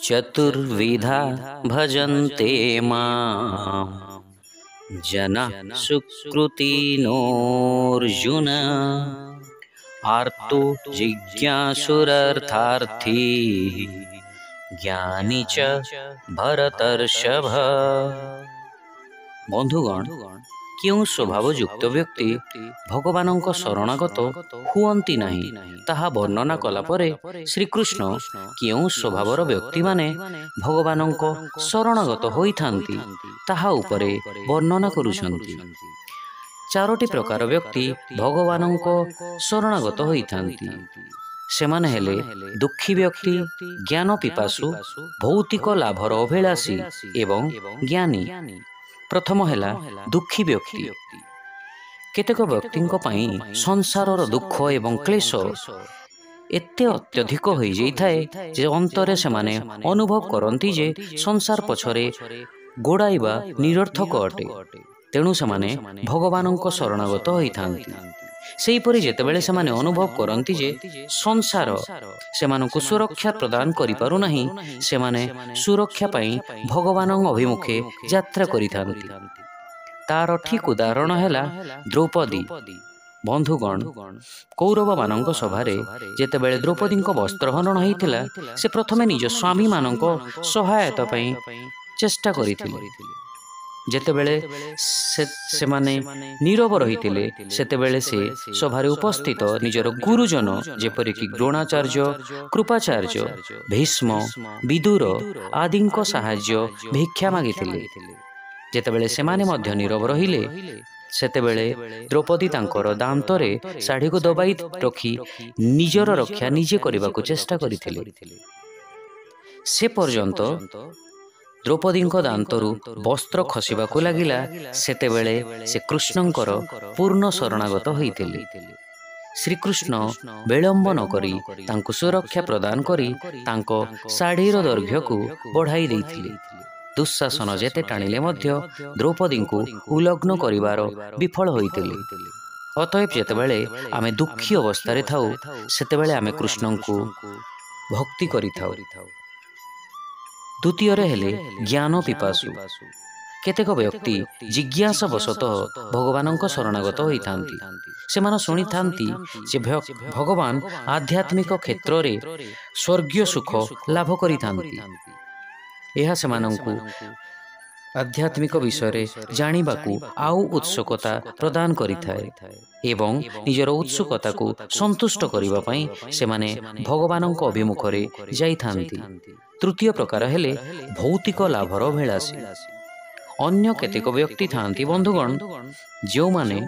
चतुर्विधा भजन्ते मां जनः सुकृतिनोऽर्जुन आर्तो जिज्ञासुरर्थार्थी ज्ञानी च भरतर्षभ। बंधुगण, केउं स्वभावयुक्त व्यक्ति भगवानଙ୍କ शरणागत हुअन्ति ନାହିଁ ताहा वर्णना कला परे श्रीकृष्ण केउं स्वभावर व्यक्ति माने भगवानଙ୍କ शरणागत होइथान्ति ताहा उपरे वर्णना करुछन्ति। चारोटी प्रकार व्यक्ति भगवानଙ୍କ शरणागत होइथान्ति। सेमाने हेले दुखी व्यक्ति, ज्ञान पिपासु, भौतिक लाभर अभिलाषी एवं ज्ञानी। प्रथम हेला दुखी व्यक्ति। केतेक व्यक्तिंक पई संसारर दुख एवं क्लेश एते अत्यधिक होई जाइथाए जे अंतरे सेमाने अनुभव करंती जे संसार पछरे गोड़ाइबा निरर्थक अटे। तेणु सेमाने भगवानଙ୍କ शरणागत होइथान्ति। सेहीपरि जेतेबेले सेमाने अनुभव करंती जे संसार सेमानंकु सुरक्षा प्रदान करि पारु नाही, सेमाने सुरक्षा पई भगवानଙ୍କ अभिमुखे यात्रा करिथान्ति। तार ठीक उदाहरण हेला द्रौपदी। बंधुगण, कौरव मानंक सभारे जेतेबेले द्रौपदींक वस्त्रहनन होइतिला, से प्रथमे निज स्वामी मानंक सहायता पई चेष्टा करिथिले। जेतेबेले से माने नीरव रहितिले, सेतेबेले से सभारे उपस्थित निजर गुरुजन जेपरिकि द्रोणाचार्य, कृपाचार्य, भीष्म, विदुर आदिंक साहाय्य भिक्षा मागिथिले। जेतेबेले सेमाने मध्य नीरव रहिले, सेतेबेले द्रौपदी तांकर दांतरे साड़ी को दबाई रखी निजर रक्षा निजे करबाकू चेष्टा करिथिले। से पर्यंत द्रौपदींक दांतरु वस्त्र खसिबाकू लागिला, सेतेबेले से कृष्णंकर पूर्ण शरणागत होइतिले। श्रीकृष्ण विलंब न करी तांको सुरक्षा प्रदान करी तांको साड़ीर दैर्घ्यकू बढ़ाई देइथिले। दुःशासन जेते टाणिले मध्य द्रौपदींकू उलग्न करिवार विफल होइतिले। अतएव जेतेबेले आमे दुखी अवस्थारे थाउ, सेतेबेले आमे कृष्णंकू भक्ति करिथाउ। द्वितीय हेले ज्ञान पिपासु। केतेक व्यक्ति जिज्ञासा वशतः भगवानଙ୍କ शरणागत होइथान्ति। सेमाने शुणिथान्ति जे भगवान आध्यात्मिक क्षेत्र रे स्वर्गीय सुख लाभ करिथान्ति। यह सेमानंकु आध्यात्मिक विषय जानिबाकू आउ उत्सुकता प्रदान करिथाए एवं निजर उत्सुकता को संतुष्ट करिबा पई सेमाने भगवानଙ୍କ अभिमुखरे जाइथान्ति। तृतीय प्रकार हेले भौतिक लाभर अभिलाषी। अन्य केतेक व्यक्ति थांती बंधुगण, जो माने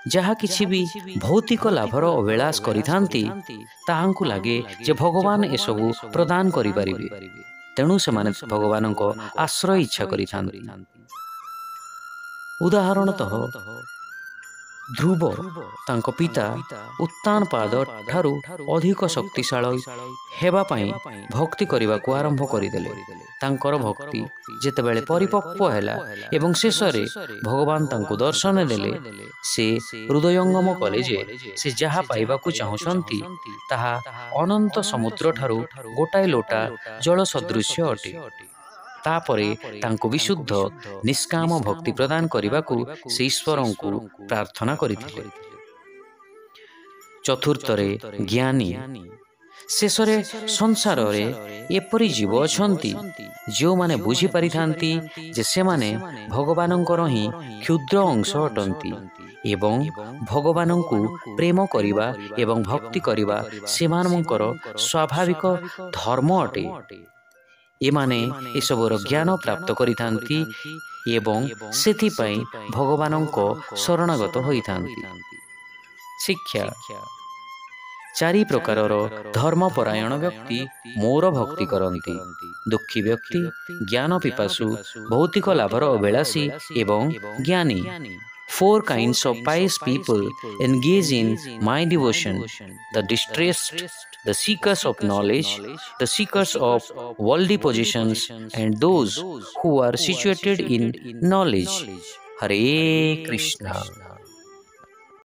जहा किछि भी भौतिक लाभर अभिलाष करिथान्ति, ताहांकु लागे जे भगवान एसबु प्रदान करि परिबे। तेणु सेमाने भगवानଙ୍କ आश्रय इच्छा करिथान्ति। उदाहरणतः ध्रुव तांको पिता उत्तानपाद ठारू अधिक शक्तिशाली हेबा पई भक्ति करिबाकू आरंभ करिदेले। तांकर भक्ति जेतेबेले परिपक्व हैला एवं शेषरे भगवान तांको दर्शन देले, से हृदयंगम कले जे से जहा पाइबाकू चाहुछंती ताहा अनंत समुद्र ठारू गोटाए लोटा जल सदृश्य अटे। तापरे तांको विशुद्ध निष्काम भक्ति प्रदान करिबाकू से ईश्वरंकू प्रार्थना करिथिले। चतुर्थरे ज्ञानी। शेषरे संसार रे एपरि जीव अछंती जो माने बुझी परिथांती जे से माने भगवानंकर ही क्षुद्र अंश अटंती एवं भगवानंकू प्रेम करिबा एवं भक्ति करिबा सेमानंकर स्वाभाविक धर्म अटे। एमाने एसबुर ज्ञान प्राप्त करिथांती एवं सेथिपाई भगवानଙ୍କ शरणागत होइथांती। शिक्षा। चारि प्रकारर धर्मपरायण व्यक्ति मोर भक्ति करंती। दुखी व्यक्ति, ज्ञान पिपासु, भौतिक लाभर अभिलाषी एवं ज्ञानी। Four kinds of pious people engage in my devotion: the distressed, the seekers of knowledge, the seekers of worldly possessions, and those who are situated in knowledge. Hare Krishna.